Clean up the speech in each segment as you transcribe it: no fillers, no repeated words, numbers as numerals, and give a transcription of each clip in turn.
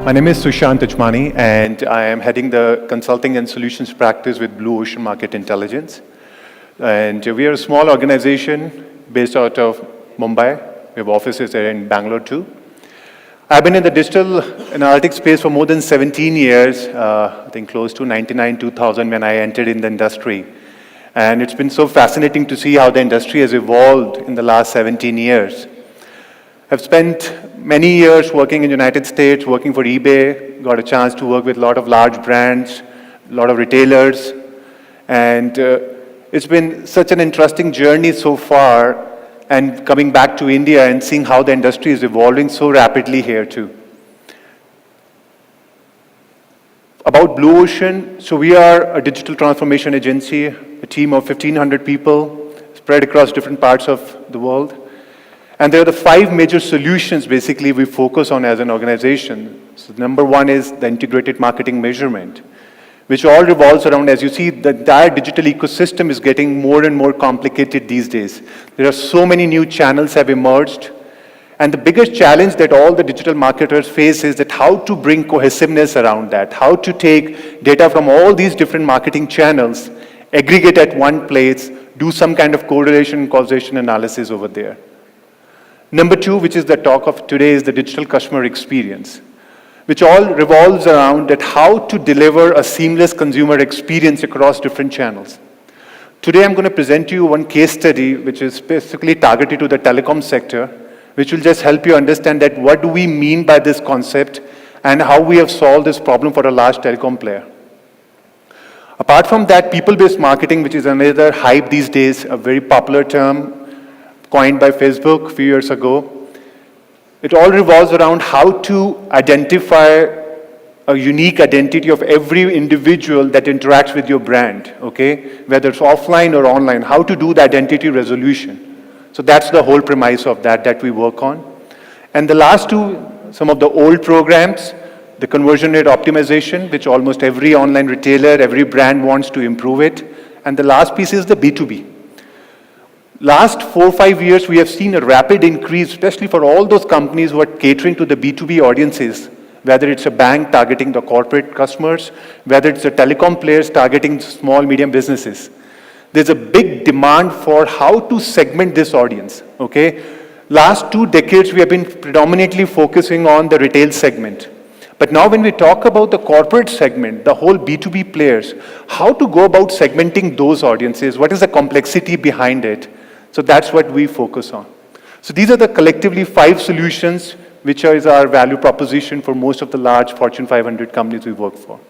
My name is Sushant Ajmani, and I am heading the consulting and solutions practice with Blueocean Market Intelligence. And we are a small organization based out of Mumbai. We have offices there in Bangalore too. I've been in the digital analytics space for more than 17 years, I think close to 99, 2000 when I entered in the industry. And it's been so fascinating to see how the industry has evolved in the last 17 years. I've spent many years working in the United States, working for eBay, got a chance to work with a lot of large brands, a lot of retailers, and it's been such an interesting journey so far, and coming back to India and seeing how the industry is evolving so rapidly here too. About Blueocean, so we are a digital transformation agency, a team of 1,500 people spread across different parts of the world. And there are the 5 major solutions basically we focus on as an organization. So number 1 is the integrated marketing measurement, which all revolves around, as you see, the entire digital ecosystem is getting more and more complicated these days. There are so many new channels have emerged. And the biggest challenge that all the digital marketers face is that how to bring cohesiveness around that, how to take data from all these different marketing channels, aggregate at one place, do some kind of correlation and causation analysis over there. Number 2, which is the talk of today, is the digital customer experience, which all revolves around that how to deliver a seamless consumer experience across different channels. Today, I'm going to present to you one case study, which is specifically targeted to the telecom sector, which will just help you understand that what do we mean by this concept and how we have solved this problem for a large telecom player. Apart from that, people-based marketing, which is another hype these days, a very popular term, coined by Facebook a few years ago. It all revolves around how to identify a unique identity of every individual that interacts with your brand, okay? Whether it's offline or online, how to do the identity resolution. So that's the whole premise of that we work on. And the last 2, some of the old programs, the conversion rate optimization, which almost every online retailer, every brand wants to improve it. And the last piece is the B2B. Last 4 or 5 years, we have seen a rapid increase, especially for all those companies who are catering to the B2B audiences, whether it's a bank targeting the corporate customers, whether it's the telecom players targeting small, medium businesses. There's a big demand for how to segment this audience, okay? Last 2 decades, we have been predominantly focusing on the retail segment. But now when we talk about the corporate segment, the whole B2B players, how to go about segmenting those audiences, what is the complexity behind it? So that's what we focus on. So these are the collectively 5 solutions which is our value proposition for most of the large Fortune 500 companies we work for.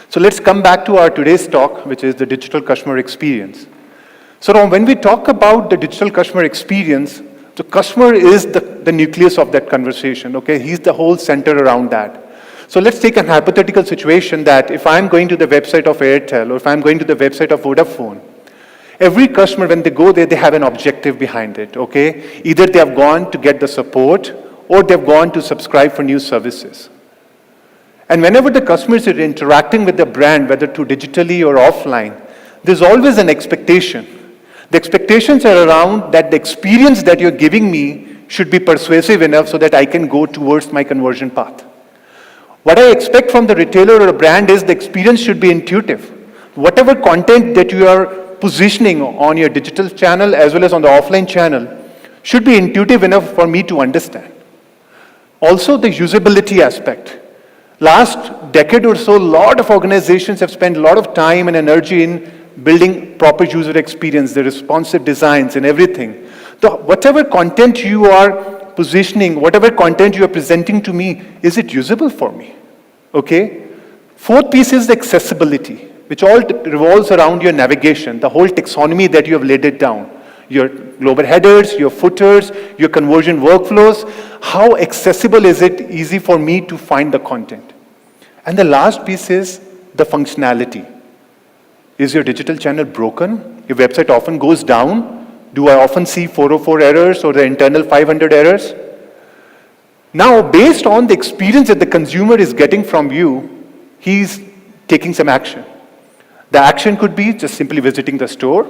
So let's come back to our today's talk, which is the digital customer experience. So now when we talk about the digital customer experience, the customer is the nucleus of that conversation, okay? He's the whole center around that. So let's take a hypothetical situation that if I'm going to the website of Airtel or if I'm going to the website of Vodafone, every customer, when they go there, they have an objective behind it, okay? Either they have gone to get the support or they've gone to subscribe for new services. And whenever the customers are interacting with the brand, whether through digitally or offline, there's always an expectation. The expectations are around that the experience that you're giving me should be persuasive enough so that I can go towards my conversion path. What I expect from the retailer or a brand is the experience should be intuitive. Whatever content that you are positioning on your digital channel as well as on the offline channel should be intuitive enough for me to understand. Also, the usability aspect. Last decade or so, a lot of organizations have spent a lot of time and energy in building proper user experience, the responsive designs and everything. So whatever content you are positioning, whatever content you are presenting to me, is it usable for me? Okay? 4th piece is the accessibility, which all revolves around your navigation, the whole taxonomy that you have laid it down. Your global headers, your footers, your conversion workflows, how accessible is it easy for me to find the content? And the last piece is the functionality. Is your digital channel broken? Your website often goes down. Do I often see 404 errors or the internal 500 errors? Now, based on the experience that the consumer is getting from you, he's taking some action. The action could be just simply visiting the store.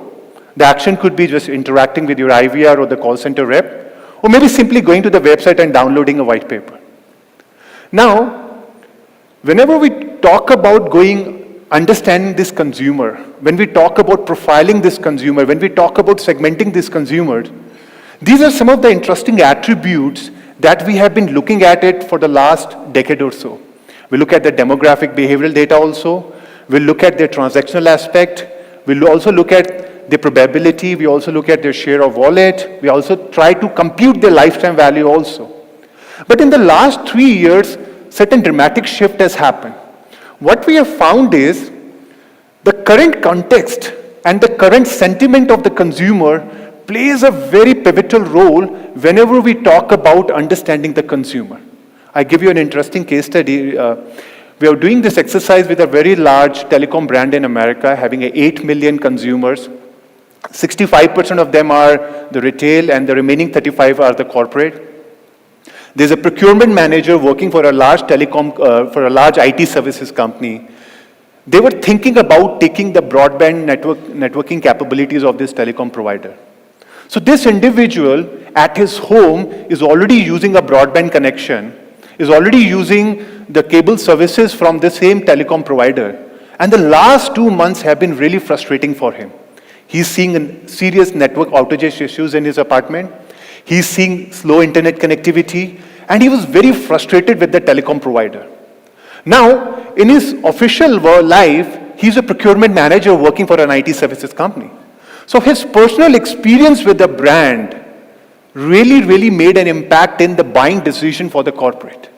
The action could be just interacting with your IVR or the call center rep, or maybe simply going to the website and downloading a white paper. Now, whenever we talk about understanding this consumer, when we talk about profiling this consumer, when we talk about segmenting this consumer, these are some of the interesting attributes that we have been looking at it for the last decade or so. We look at the demographic behavioral data also. We'll look at their transactional aspect. We'll also look at the probability. We also look at their share of wallet. We also try to compute their lifetime value also. But in the last 3 years, certain dramatic shift has happened. What we have found is the current context and the current sentiment of the consumer plays a very pivotal role whenever we talk about understanding the consumer. I give you an interesting case study. We are doing this exercise with a very large telecom brand in America, having 8 million consumers. 65% of them are the retail, and the remaining 35 are the corporate. There's a procurement manager working for a large for a large IT services company. They were thinking about taking the broadband networking capabilities of this telecom provider. So this individual at his home is already using a broadband connection, is already using the cable services from the same telecom provider. And the last 2 months have been really frustrating for him. He's seeing serious network outage issues in his apartment. He's seeing slow internet connectivity, and he was very frustrated with the telecom provider. Now, in his official life, he's a procurement manager working for an IT services company. So his personal experience with the brand really made an impact in the buying decision for the corporate.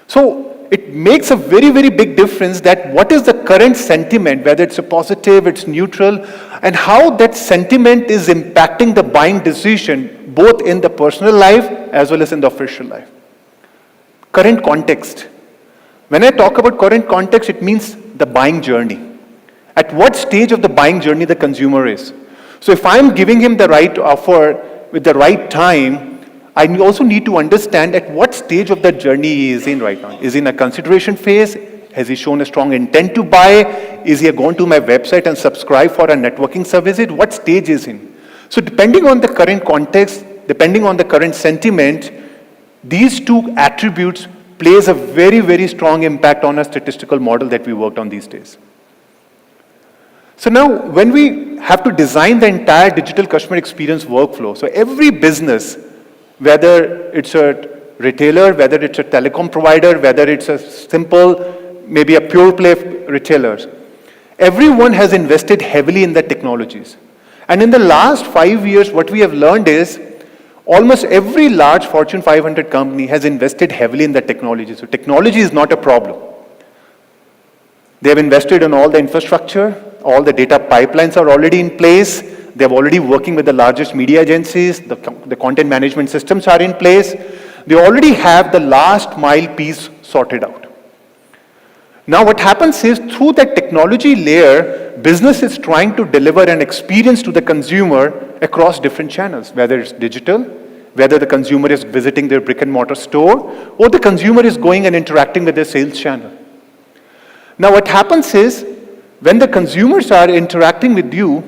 So it makes a very big difference that what is the current sentiment, whether it's a positive, it's neutral, and how that sentiment is impacting the buying decision, both in the personal life as well as in the official life. Current context. When I talk about current context, it means the buying journey. At what stage of the buying journey the consumer is. So if I'm giving him the right offer with the right time, I also need to understand at what stage of the journey he is in right now. Is he in a consideration phase? Has he shown a strong intent to buy? Is he going to my website and subscribe for a networking service? What stage is he in? So depending on the current context, depending on the current sentiment, these two attributes plays a very strong impact on a statistical model that we worked on these days. So now, when we have to design the entire digital customer experience workflow, so every business, whether it's a retailer, whether it's a telecom provider, whether it's a simple, maybe a pure play retailer, everyone has invested heavily in the technologies. And in the last 5 years, what we have learned is almost every large Fortune 500 company has invested heavily in the technology. So technology is not a problem. They have invested in all the infrastructure, all the data pipelines are already in place, they're already working with the largest media agencies, the content management systems are in place, they already have the last mile piece sorted out. Now what happens is, through that technology layer, business is trying to deliver an experience to the consumer across different channels, whether it's digital, whether the consumer is visiting their brick and mortar store, or the consumer is going and interacting with their sales channel. Now what happens is, when the consumers are interacting with you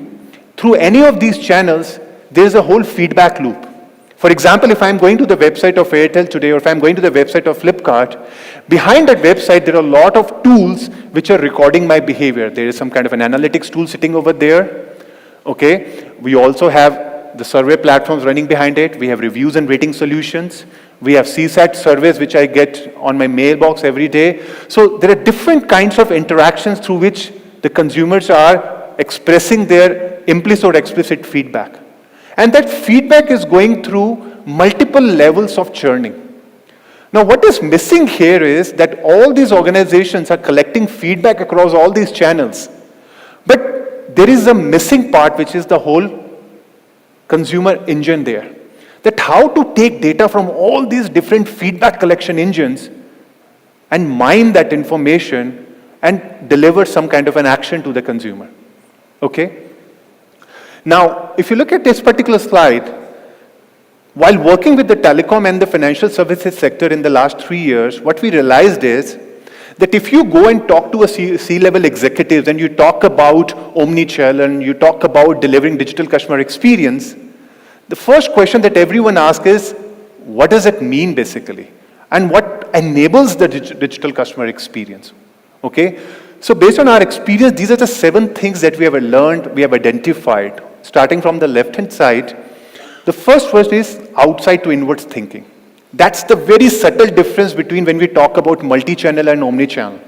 through any of these channels, there's a whole feedback loop. For example, if I'm going to the website of Airtel today, or if I'm going to the website of Flipkart, behind that website there are a lot of tools which are recording my behavior. There is some kind of an analytics tool sitting over there. Okay, we also have the survey platforms running behind it. We have reviews and rating solutions. We have CSAT surveys which I get on my mailbox every day. So there are different kinds of interactions through which the consumers are expressing their implicit or explicit feedback. And that feedback is going through multiple levels of churning. Now what is missing here is that all these organizations are collecting feedback across all these channels. But there is a missing part, which is the whole consumer engine there. That how to take data from all these different feedback collection engines and mine that information and deliver some kind of an action to the consumer. Okay? Now, if you look at this particular slide, while working with the telecom and the financial services sector in the last 3 years, what we realized is that if you go and talk to a C-level executives and you talk about omni-channel and you talk about delivering digital customer experience, the first question that everyone asks is, what does it mean basically? And what enables the digital customer experience. Okay? So based on our experience, these are the 7 things that we have learned, we have identified. Starting from the left-hand side, the first is outside to inwards thinking. That's the very subtle difference between when we talk about multi-channel and omni-channel.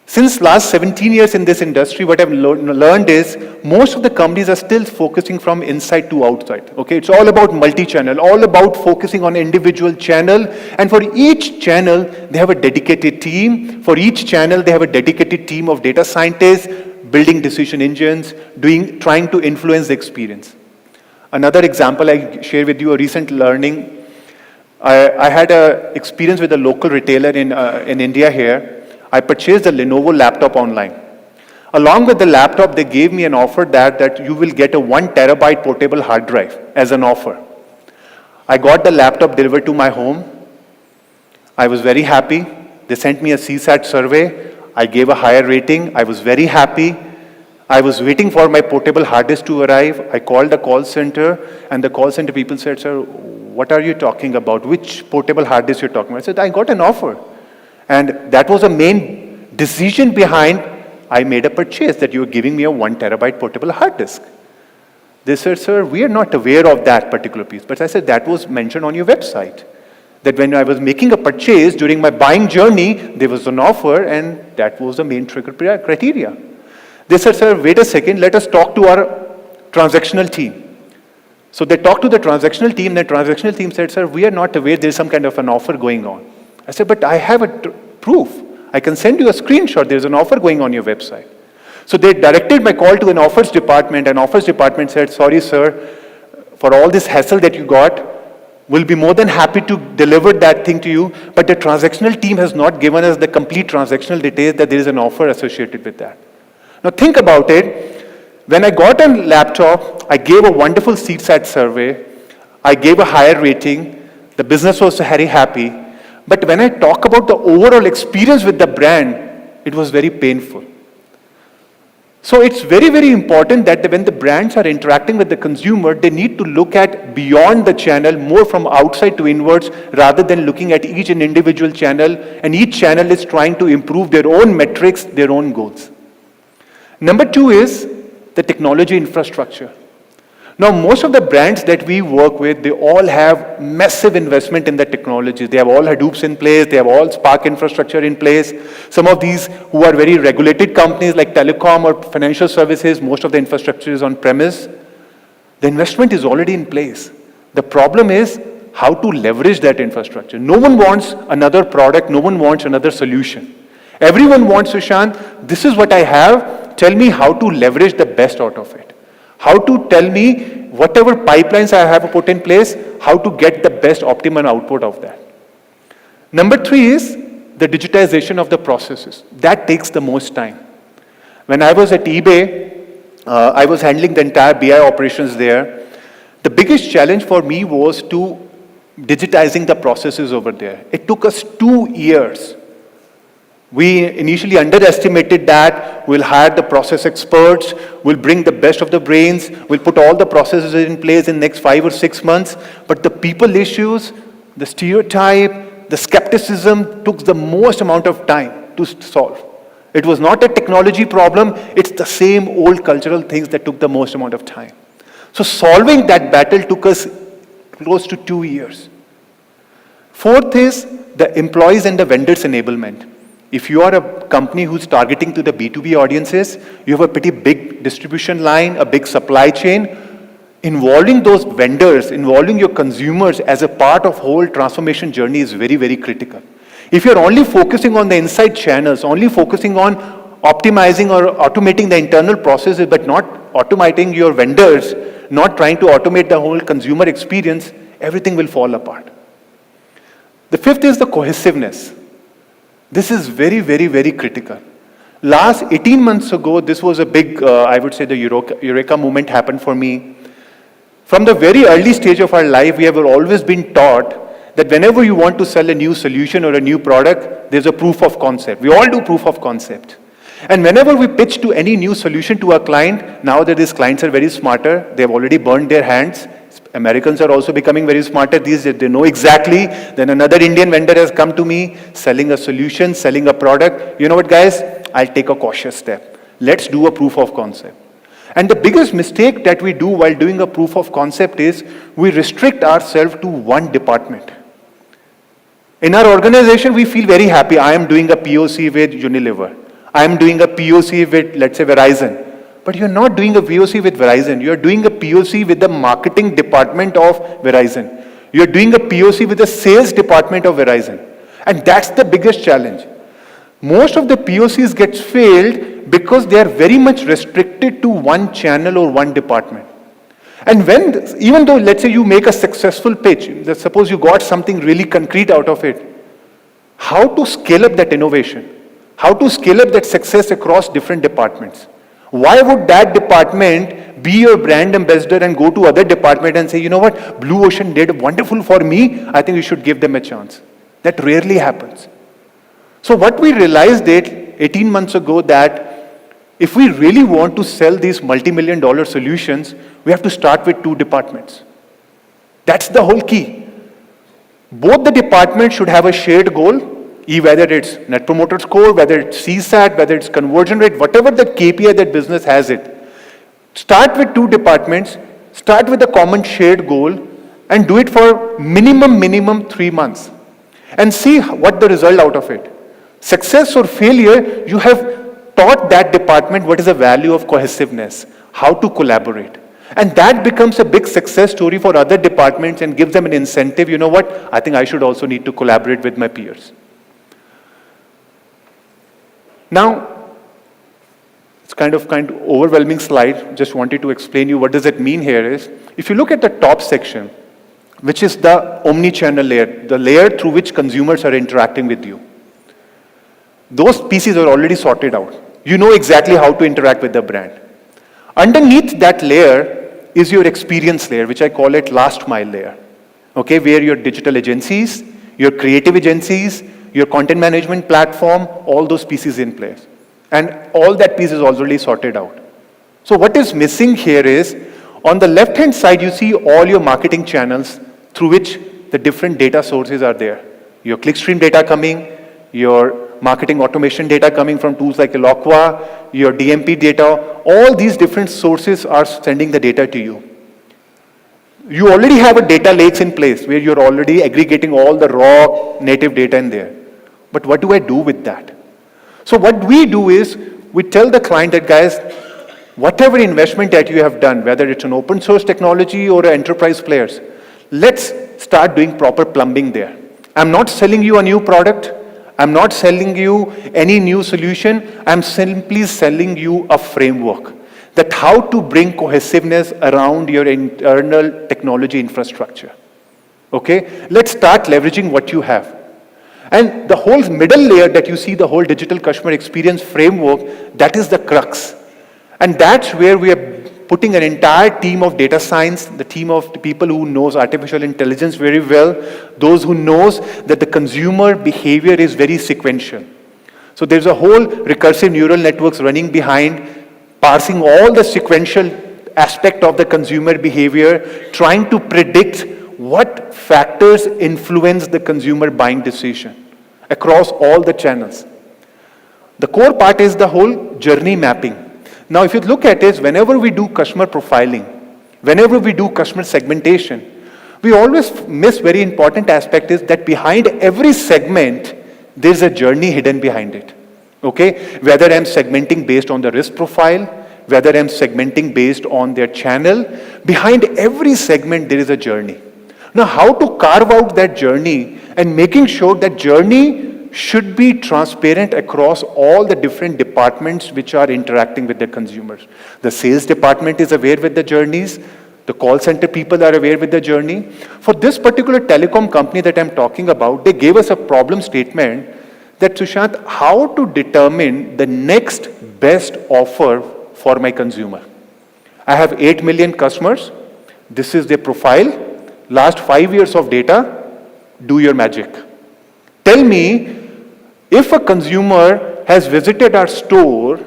Since last 17 years in this industry, what I've learned is most of the companies are still focusing from inside to outside. Okay, it's all about multi-channel, all about focusing on individual channel, and for each channel, they have a dedicated team. For each channel, they have a dedicated team of data scientists, building decision engines, trying to influence the experience. Another example I share with you, a recent learning. I had an experience with a local retailer in India here. I purchased a Lenovo laptop online. Along with the laptop, they gave me an offer that you will get a 1 terabyte portable hard drive as an offer. I got the laptop delivered to my home. I was very happy. They sent me a CSAT survey. I gave a higher rating. I was very happy. I was waiting for my portable hard disk to arrive. I called the call center, and the call center people said, "Sir, what are you talking about? Which portable hard disk you're talking about?" I said, "I got an offer." And that was the main decision behind I made a purchase, that you were giving me a 1 terabyte portable hard disk. They said, "Sir, we are not aware of that particular piece." But I said, "That was mentioned on your website. That when I was making a purchase during my buying journey, there was an offer, and that was the main trigger criteria." They said, "Sir, wait a second, let us talk to our transactional team." So they talked to the transactional team. The transactional team said, "Sir, we are not aware there's some kind of an offer going on." I said, "But I have a proof. I can send you a screenshot. There's an offer going on your website." So they directed my call to an offers department, and offers department said, "Sorry, sir, for all this hassle that you got, we'll be more than happy to deliver that thing to you, but the transactional team has not given us the complete transactional details that there is an offer associated with that." Now think about it. When I got a laptop, I gave a wonderful CSAT survey. I gave a higher rating. The business was very happy. But when I talk about the overall experience with the brand, it was very painful. So it's very, very important that when the brands are interacting with the consumer, they need to look at beyond the channel, more from outside to inwards, rather than looking at each and individual channel, and each channel is trying to improve their own metrics, their own goals. Number 2 is the technology infrastructure. Now, most of the brands that we work with, they all have massive investment in the technology. They have all Hadoops in place. They have all Spark infrastructure in place. Some of these who are very regulated companies like telecom or financial services, most of the infrastructure is on premise. The investment is already in place. The problem is how to leverage that infrastructure. No one wants another product. No one wants another solution. Everyone wants, Sushant, this is what I have. Tell me how to leverage the best out of it. How to tell me whatever pipelines I have put in place, how to get the best optimum output of that. Number 3 is the digitization of the processes. That takes the most time. When I was at eBay, I was handling the entire BI operations there. The biggest challenge for me was to digitizing the processes over there. It took us 2 years. We initially underestimated that. We'll hire the process experts. We'll bring the best of the brains. We'll put all the processes in place in the next 5 or 6 months. But the people issues, the stereotype, the skepticism took the most amount of time to solve. It was not a technology problem. It's the same old cultural things that took the most amount of time. So solving that battle took us close to 2 years. 4th is the employees and the vendors enablement. If you are a company who's targeting to the B2B audiences, you have a pretty big distribution line, a big supply chain. Involving those vendors, involving your consumers as a part of whole transformation journey is very, very critical. If you're only focusing on the inside channels, only focusing on optimizing or automating the internal processes, but not automating your vendors, not trying to automate the whole consumer experience, everything will fall apart. The 5th is the cohesiveness. This is very, very, very critical. Last 18 months ago, this was a big, I would say the Eureka moment happened for me. From the very early stage of our life, we have always been taught that whenever you want to sell a new solution or a new product, there's a proof of concept. We all do proof of concept. And whenever we pitch to any new solution to our client, now that these clients are very smarter, they've already burned their hands, Americans are also becoming very smarter these days. They know exactly. Then another Indian vendor has come to me, selling a solution, selling a product. You know what, guys? I'll take a cautious step. Let's do a proof of concept. And the biggest mistake that we do while doing a proof of concept is we restrict ourselves to one department. In our organization, we feel very happy. I am doing a POC with Unilever. I am doing a POC with, let's say, Verizon. But you're not doing a POC with Verizon. You're doing a POC with the marketing department of Verizon. You're doing a POC with the sales department of Verizon. And that's the biggest challenge. Most of the POCs get failed because they are very much restricted to one channel or one department. And even though, let's say, you make a successful pitch, suppose you got something really concrete out of it, how to scale up that innovation? How to scale up that success across different departments? Why would that department be your brand ambassador and go to other department and say, you know what, Blueocean did wonderful for me, I think you should give them a chance. That rarely happens. So what we realized 18 months ago that if we really want to sell these multi-million-dollar solutions, we have to start with 2 departments. That's the whole key. Both the departments should have a shared goal, whether it's Net Promoter Score, whether it's CSAT, whether it's conversion rate, whatever the KPI that business has it. Start with 2 departments, start with a common shared goal, and do it for minimum 3 months. And see what the result out of it. Success or failure, you have taught that department what is the value of cohesiveness, how to collaborate. And that becomes a big success story for other departments and gives them an incentive. You know what? I think I should also need to collaborate with my peers. Now, it's kind of overwhelming slide. Just wanted to explain you what does it mean here is, if you look at the top section, which is the omni-channel layer, the layer through which consumers are interacting with you. Those pieces are already sorted out. You know exactly how to interact with the brand. Underneath that layer is your experience layer, which I call it last mile layer. Okay, where your digital agencies, your creative agencies, your content management platform, all those pieces in place. And all that piece is already sorted out. So what is missing here is, on the left-hand side, you see all your marketing channels through which the different data sources are there. Your clickstream data coming, your marketing automation data coming from tools like Eloqua, your DMP data, all these different sources are sending the data to you. You already have a data lakes in place where you're already aggregating all the raw native data in there. But what do I do with that? So what we do is, we tell the client that, guys, whatever investment that you have done, whether it's an open source technology or enterprise players, let's start doing proper plumbing there. I'm not selling you a new product. I'm not selling you any new solution. I'm simply selling you a framework that how to bring cohesiveness around your internal technology infrastructure. Okay? Let's start leveraging what you have. And the whole middle layer that you see, the whole digital customer experience framework, that is the crux. And that's where we are putting an entire team of data science, the team of the people who knows artificial intelligence very well, those who knows that the consumer behavior is very sequential. So there's a whole recursive neural networks running behind, parsing all the sequential aspect of the consumer behavior, trying to predict what factors influence the consumer buying decision across all the channels. The core part is the whole journey mapping. Now, if you look at it, whenever we do customer profiling, whenever we do customer segmentation, we always miss very important aspect is that behind every segment, there's a journey hidden behind it. Okay? Whether I'm segmenting based on the risk profile, whether I'm segmenting based on their channel, behind every segment, there is a journey. Now, how to carve out that journey and making sure that journey should be transparent across all the different departments which are interacting with the consumers. The sales department is aware with the journeys. The call center people are aware with the journey. For this particular telecom company that I'm talking about, they gave us a problem statement that, Sushant, how to determine the next best offer for my consumer. I have 8 million customers. This is their profile. Last 5 years of data. Do your magic. Tell me, if a consumer has visited our store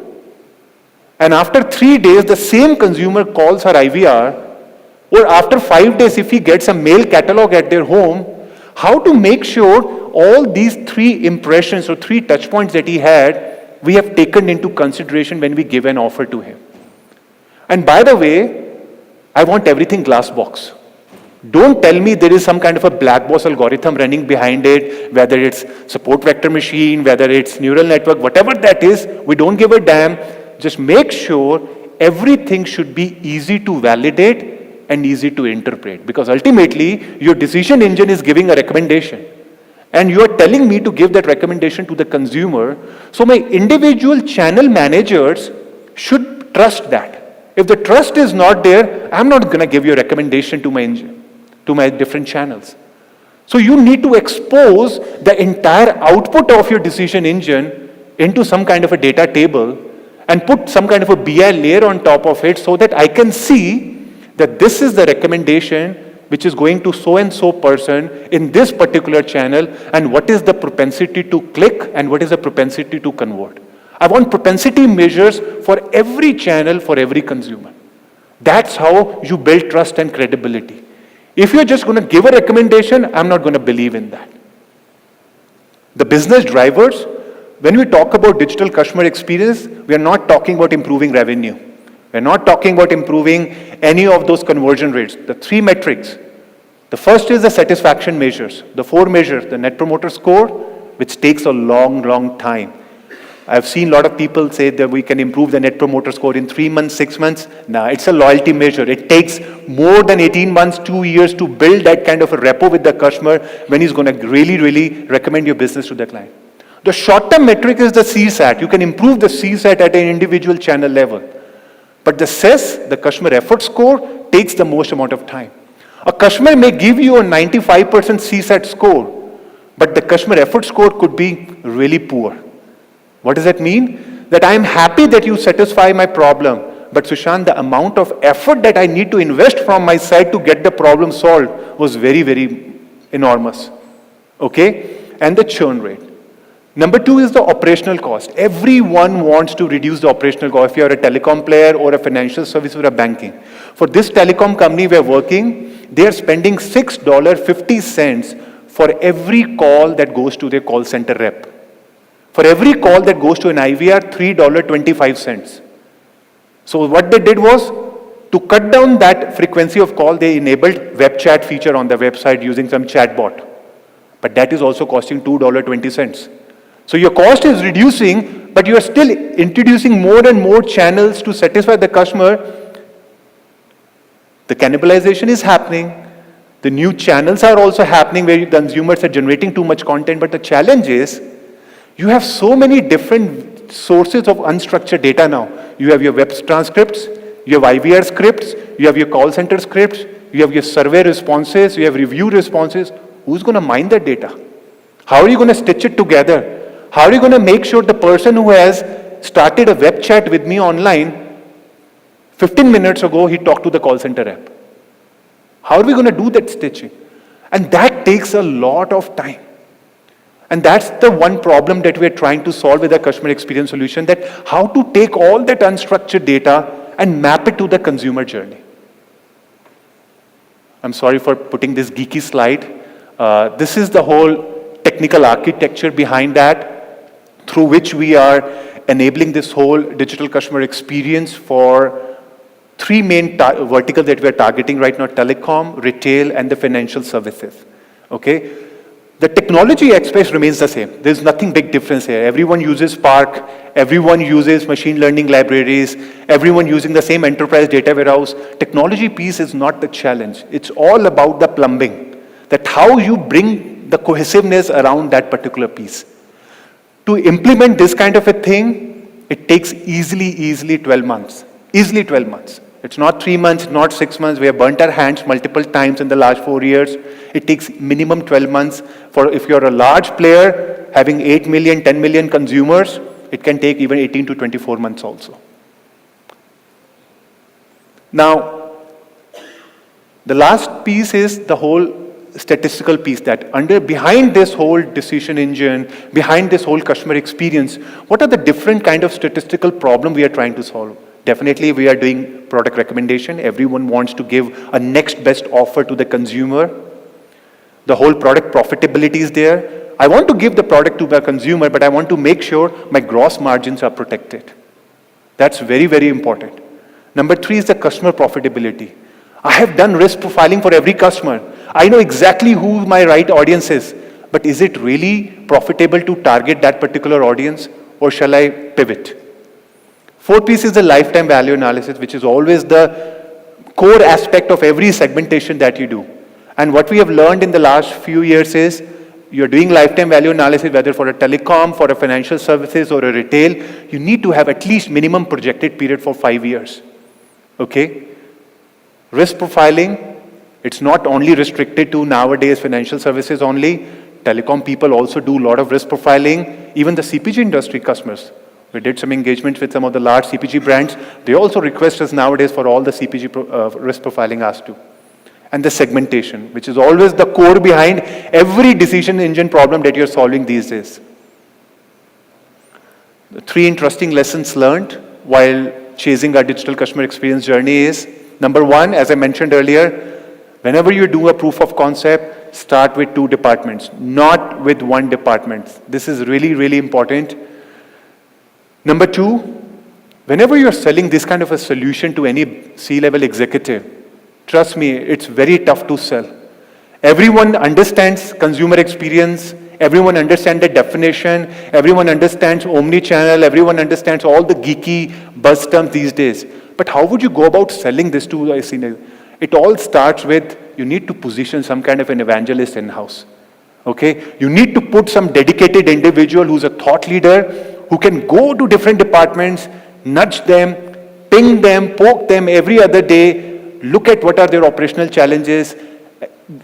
and after 3 days the same consumer calls her IVR, Or after 5 days, if he gets a mail catalog at their home, how to make sure all these 3 impressions or 3 touch points that he had, we have taken into consideration when we give an offer to him. And by the way, I want everything glass box. Don't tell me there is some kind of a black box algorithm running behind it, whether it's support vector machine, whether it's neural network, whatever that is, we don't give a damn. Just make sure everything should be easy to validate and easy to interpret, because ultimately your decision engine is giving a recommendation and you are telling me to give that recommendation to the consumer. So my individual channel managers should trust that. If the trust is not there, I'm not going to give you a recommendation to my engine, to my different channels. So you need to expose the entire output of your decision engine into some kind of a data table and put some kind of a BI layer on top of it so that I can see that this is the recommendation which is going to so-and-so person in this particular channel, and what is the propensity to click and what is the propensity to convert. I want propensity measures for every channel, for every consumer. That's how you build trust and credibility. If you're just going to give a recommendation, I'm not going to believe in that. The business drivers, when we talk about digital customer experience, we are not talking about improving revenue. We're not talking about improving any of those conversion rates. The 3 metrics. The first is the satisfaction measures. The 4 measures, the Net Promoter Score, which takes a long, long time. I've seen a lot of people say that we can improve the Net Promoter Score in 3 months, 6 months. No, it's a loyalty measure. It takes more than 18 months, 2 years to build that kind of a rapport with the customer when he's going to really, really recommend your business to the client. The short-term metric is the CSAT. You can improve the CSAT at an individual channel level. But the CES, the customer effort score, takes the most amount of time. A customer may give you a 95% CSAT score, but the customer effort score could be really poor. What does that mean? That I am happy that you satisfy my problem, but Sushant, the amount of effort that I need to invest from my side to get the problem solved was very, very enormous. Okay? And the churn rate. Number 2 is the operational cost. Everyone wants to reduce the operational cost. If you are a telecom player or a financial service or a banking. For this telecom company we are working, they are spending $6.50 for every call that goes to their call center rep. For every call that goes to an IVR, $3.25. So what they did was, to cut down that frequency of call, they enabled web chat feature on the website using some chatbot. But that is also costing $2.20. So your cost is reducing, but you are still introducing more and more channels to satisfy the customer. The cannibalization is happening. The new channels are also happening where consumers are generating too much content. But the challenge is, you have so many different sources of unstructured data now. You have your web transcripts, you have IVR scripts, you have your call center scripts, you have your survey responses, you have review responses. Who's going to mine that data? How are you going to stitch it together? How are you going to make sure the person who has started a web chat with me online, 15 minutes ago, he talked to the call center rep? How are we going to do that stitching? And that takes a lot of time. And that's the one problem that we're trying to solve with the customer experience solution, that how to take all that unstructured data and map it to the consumer journey. I'm sorry for putting this geeky slide. This is the whole technical architecture behind that, through which we are enabling this whole digital customer experience for 3 main verticals that we are targeting right now: telecom, retail, and the financial services. Okay? The technology aspect remains the same. There's nothing big difference here. Everyone uses Spark, everyone uses machine learning libraries, everyone using the same enterprise data warehouse. Technology piece is not the challenge. It's all about the plumbing, that how you bring the cohesiveness around that particular piece. To implement this kind of a thing, it takes easily 12 months. Easily 12 months. It's not 3 months, not 6 months. We have burnt our hands multiple times in the last 4 years. It takes minimum 12 months. For if you're a large player having 8 million, 10 million consumers, it can take even 18 to 24 months also. Now, the last piece is the whole statistical piece, that behind this whole decision engine, behind this whole customer experience, what are the different kind of statistical problem we are trying to solve? Definitely, we are doing product recommendation. Everyone wants to give a next best offer to the consumer. The whole product profitability is there. I want to give the product to the consumer, but I want to make sure my gross margins are protected. That's very, very important. Number 3 is the customer profitability. I have done risk profiling for every customer. I know exactly who my right audience is, but is it really profitable to target that particular audience, or shall I pivot? 4th piece is the lifetime value analysis, which is always the core aspect of every segmentation that you do. And what we have learned in the last few years is, you're doing lifetime value analysis, whether for a telecom, for a financial services, or a retail, you need to have at least minimum projected period for 5 years. Okay? Risk profiling, it's not only restricted to nowadays financial services only. Telecom people also do a lot of risk profiling. Even the CPG industry customers. We did some engagements with some of the large CPG brands. They also request us nowadays for all the CPG risk profiling asked to. And the segmentation, which is always the core behind every decision engine problem that you're solving these days. The 3 interesting lessons learned while chasing our digital customer experience journey is, number 1, as I mentioned earlier, whenever you do a proof of concept, start with 2 departments, not with 1 department. This is really, really important. Number 2, whenever you're selling this kind of a solution to any C-level executive, trust me, it's very tough to sell. Everyone understands consumer experience, everyone understands the definition, everyone understands omni-channel, everyone understands all the geeky buzz terms these days. But how would you go about selling this to a senior? It all starts with, you need to position some kind of an evangelist in-house. Okay? You need to put some dedicated individual who's a thought leader, who can go to different departments, nudge them, ping them, poke them every other day, look at what are their operational challenges,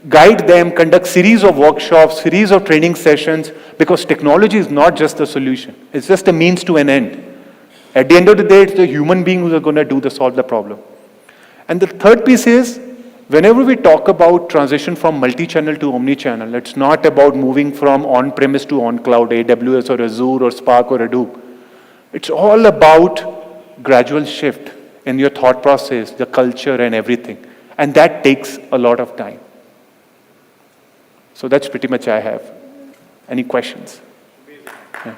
guide them, conduct series of workshops, series of training sessions, because technology is not just the solution. It's just a means to an end. At the end of the day, it's the human being who's going to solve the problem. And the 3rd piece is, whenever we talk about transition from multi-channel to omni-channel, it's not about moving from on-premise to on-cloud, AWS or Azure or Spark or Hadoop. It's all about gradual shift in your thought process, the culture and everything. And that takes a lot of time. So that's pretty much I have. Any questions? Yeah.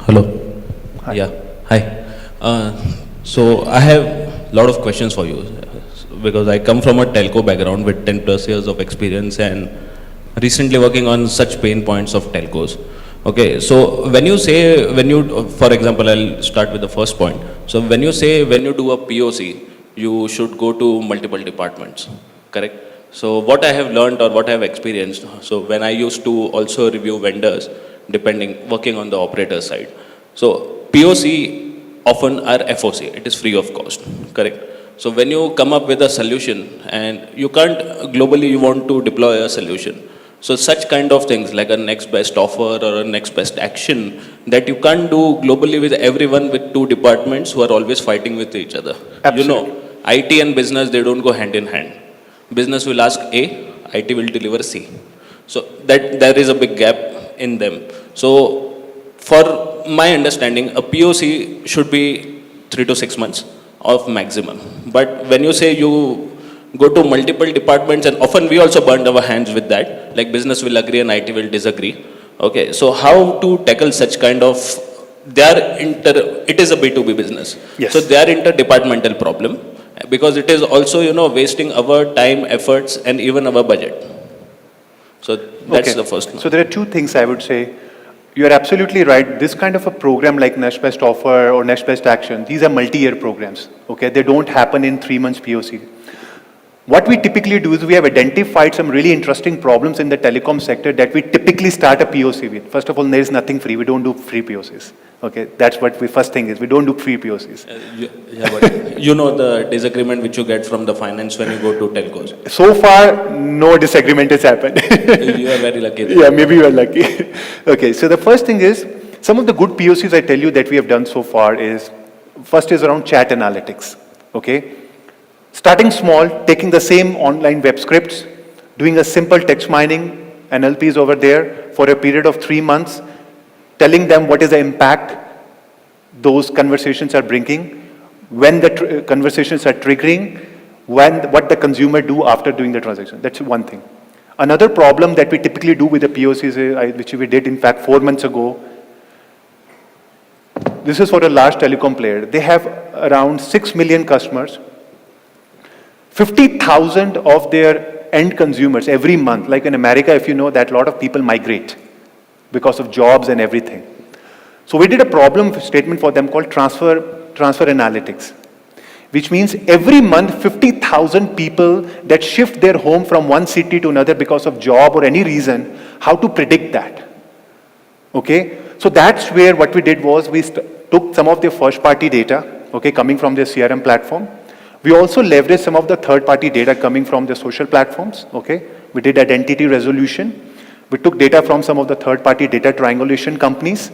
Hello. Hi. Yeah. Hi. So I have a lot of questions for you because I come from a telco background with 10 plus years of experience and recently working on such pain points of telcos. Okay, so when you say, for example, I'll start with the first point. So when you say, when you do a POC, you should go to multiple departments, correct? So what I have learned or what I have experienced, so when I used to also review vendors, working on the operator side. So POC often are FOC, it is free of cost, correct? So when you come up with a solution and you can't, globally you want to deploy a solution. So such kind of things like a next best offer or a next best action that you can't do globally with everyone with 2 departments who are always fighting with each other. Absolutely. You know, IT and business, they don't go hand in hand. Business will ask A, IT will deliver C. So that there is a big gap in them. So for my understanding, a POC should be 3 to 6 months of maximum. But when you say you go to multiple departments, and often we also burned our hands with that, like business will agree and IT will disagree. Okay, so how to tackle such kind of, it is a B2B business. Yes. So they are interdepartmental problem because it is also, you know, wasting our time, efforts and even our budget. So that's the first one. So there are 2 things I would say. You're absolutely right. This kind of a program like Next Best Offer or Next Best Action, these are multi-year programs. Okay, they don't happen in 3 months POC. What we typically do is we have identified some really interesting problems in the telecom sector that we typically start a POC with. First of all, there is nothing free. We don't do free POCs. Okay, that's what we first thing is. We don't do free POCs. But you know the disagreement which you get from the finance when you go to telcos. So far, no disagreement has happened. You are very lucky. Yeah, maybe you are lucky. Okay, so the first thing is, some of the good POCs I tell you that we have done so far is, first is around chat analytics. Okay. Starting small, taking the same online web scripts, doing a simple text mining, NLPs over there for a period of 3 months, telling them what is the impact those conversations are bringing, when the conversations are triggering, what the consumer do after doing the transaction. That's one thing. Another problem that we typically do with the POCs, which we did in fact 4 months ago, this is for a large telecom player. They have around 6 million customers. 50,000 of their end consumers every month, like in America, if you know that a lot of people migrate because of jobs and everything. So we did a problem statement for them called transfer analytics, which means every month 50,000 people that shift their home from one city to another because of job or any reason, how to predict that. Okay? So that's where what we did was we took some of their first party data, okay, coming from their CRM platform. We also leveraged some of the third party data coming from the social platforms, okay. We did identity resolution. We took data from some of the third party data triangulation companies.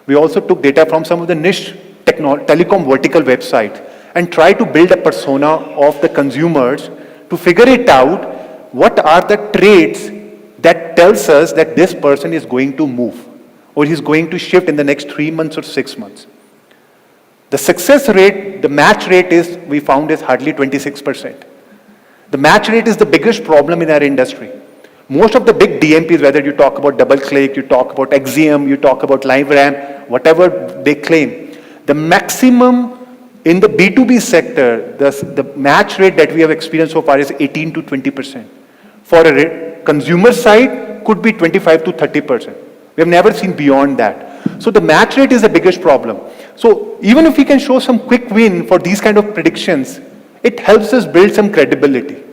We also took data from some of the niche telecom vertical website and try to build a persona of the consumers to figure it out what are the traits that tells us that this person is going to move or he's going to shift in the next 3 months or 6 months. The success rate, the match rate is, we found is hardly 26%. The match rate is the biggest problem in our industry. Most of the big DMPs, whether you talk about DoubleClick, you talk about Axiom, you talk about LiveRamp, whatever they claim, the maximum in the B2B sector, the match rate that we have experienced so far is 18 to 20%. For a consumer side, could be 25 to 30%. We have never seen beyond that. So the match rate is the biggest problem. So even if we can show some quick win for these kind of predictions, it helps us build some credibility.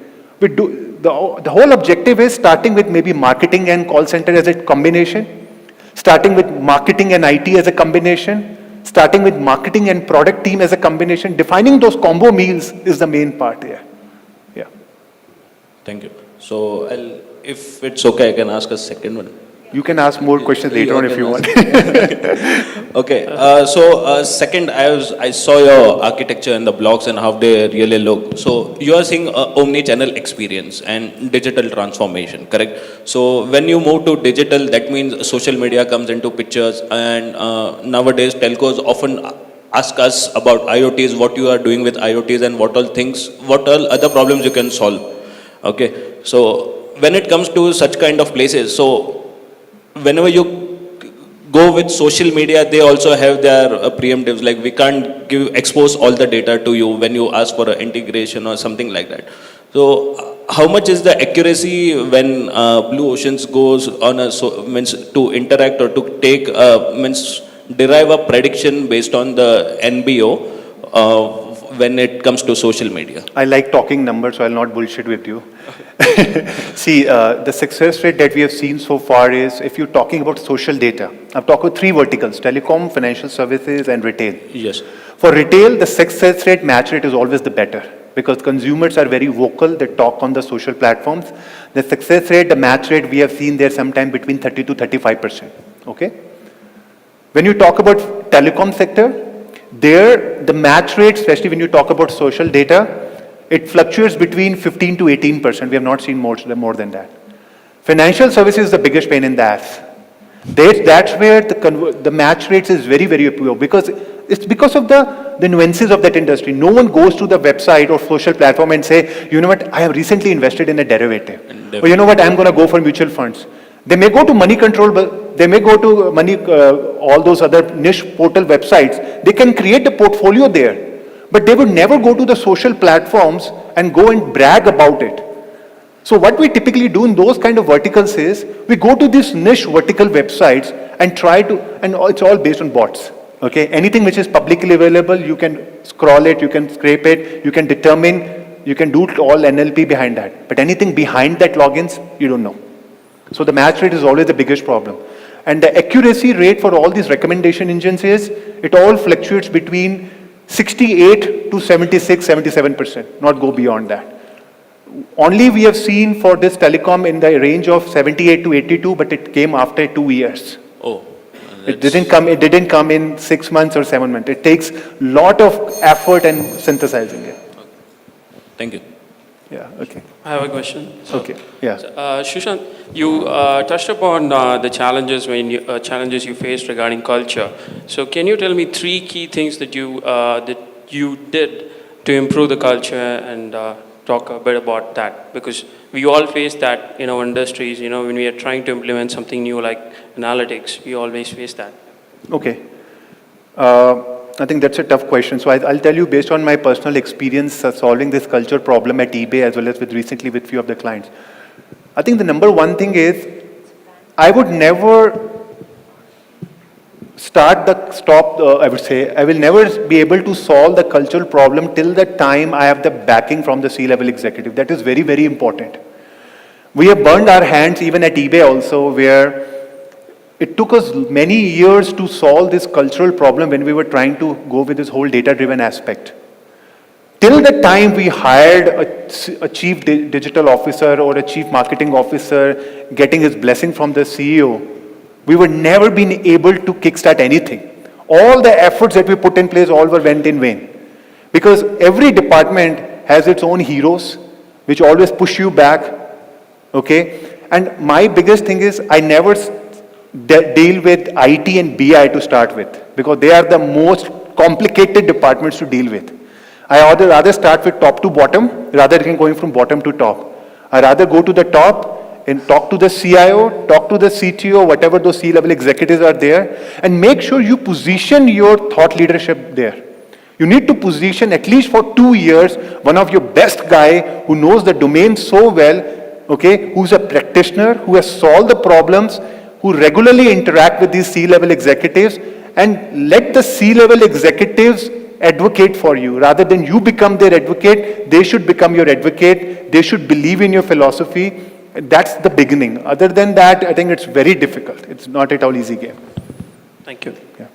The whole objective is starting with maybe marketing and call center as a combination, starting with marketing and IT as a combination, starting with marketing and product team as a combination. Defining those combo meals is the main part here. Yeah. Thank you. So if it's okay, I can ask a second one. You can ask more questions later on if you want. Okay. Second, I saw your architecture and the blocks and how they really look. So you are seeing omni-channel experience and digital transformation, correct? So when you move to digital, that means social media comes into pictures, and nowadays telcos often ask us about IoTs, what you are doing with IoTs and what all other problems you can solve. Okay. So when it comes to such kind of places, so whenever you go with social media, they also have their preemptives, like we can't expose all the data to you when you ask for an integration or something like that. So how much is the accuracy when Blue Oceans goes on means to interact or to take derive a prediction based on the NBO when it comes to social media? I like talking numbers, so I'll not bullshit with you. See, the success rate that we have seen so far is, if you're talking about social data, I've talked about 3 verticals: telecom, financial services, and retail. Yes. For retail, the success rate, match rate is always the better because consumers are very vocal, they talk on the social platforms. The success rate, the match rate, we have seen there sometime between 30 to 35%. Okay? When you talk about telecom sector, there, the match rate, especially when you talk about social data, it fluctuates between 15 to 18%. We have not seen more than that. Financial services is the biggest pain in the ass. That's where the match rates is very, very poor because it's because of the nuances of that industry. No one goes to the website or social platform and say, you know what, I have recently invested in a derivative. Or you know what, I'm going to go for mutual funds. They may go to money control, but they may go to all those other niche portal websites. They can create a portfolio there. But they would never go to the social platforms and go and brag about it. So what we typically do in those kind of verticals is, we go to these niche vertical websites and try to, and it's all based on bots. Okay, anything which is publicly available, you can scroll it, you can scrape it, you can determine, you can do all NLP behind that. But anything behind that logins, you don't know. So the match rate is always the biggest problem. And the accuracy rate for all these recommendation engines is, it all fluctuates between 68 to 76, 77%, not go beyond that. Only we have seen for this telecom in the range of 78 to 82, but it came after 2 years. Oh. It didn't come in 6 months or 7 months. It takes lot of effort and synthesizing it. Thank you. Yeah, okay. I have a question. Okay, yeah. Sushant, you touched upon the challenges you faced regarding culture. So, can you tell me three key things that you did to improve the culture and talk a bit about that? Because we all face that in our industries. You know, when we are trying to implement something new like analytics, we always face that. Okay. I think that's a tough question. So I'll tell you based on my personal experience solving this culture problem at eBay as well as recently with few of the clients. I think the number one thing is I would never I would say, I will never be able to solve the cultural problem till the time I have the backing from the C-level executive. That is very, very important. We have burned our hands even at eBay also, where it took us many years to solve this cultural problem when we were trying to go with this whole data-driven aspect. Till the time we hired a chief digital officer or a chief marketing officer, getting his blessing from the CEO, we were never been able to kickstart anything. All the efforts that we put in place all went in vain. Because every department has its own heroes, which always push you back, okay? And my biggest thing is I never deal with IT and BI to start with, because they are the most complicated departments to deal with. I rather start with top to bottom rather than going from bottom to top. I rather go to the top and talk to the CIO, talk to the CTO, whatever those C-level executives are there, and make sure you position your thought leadership there. You need to position at least for 2 years one of your best guy who knows the domain so well, okay, who's a practitioner, who has solved the problems, who regularly interact with these C-level executives, and let the C-level executives advocate for you. Rather than you become their advocate, they should become your advocate. They should believe in your philosophy. That's the beginning. Other than that, I think it's very difficult. It's not at all easy game. Thank you. Yeah.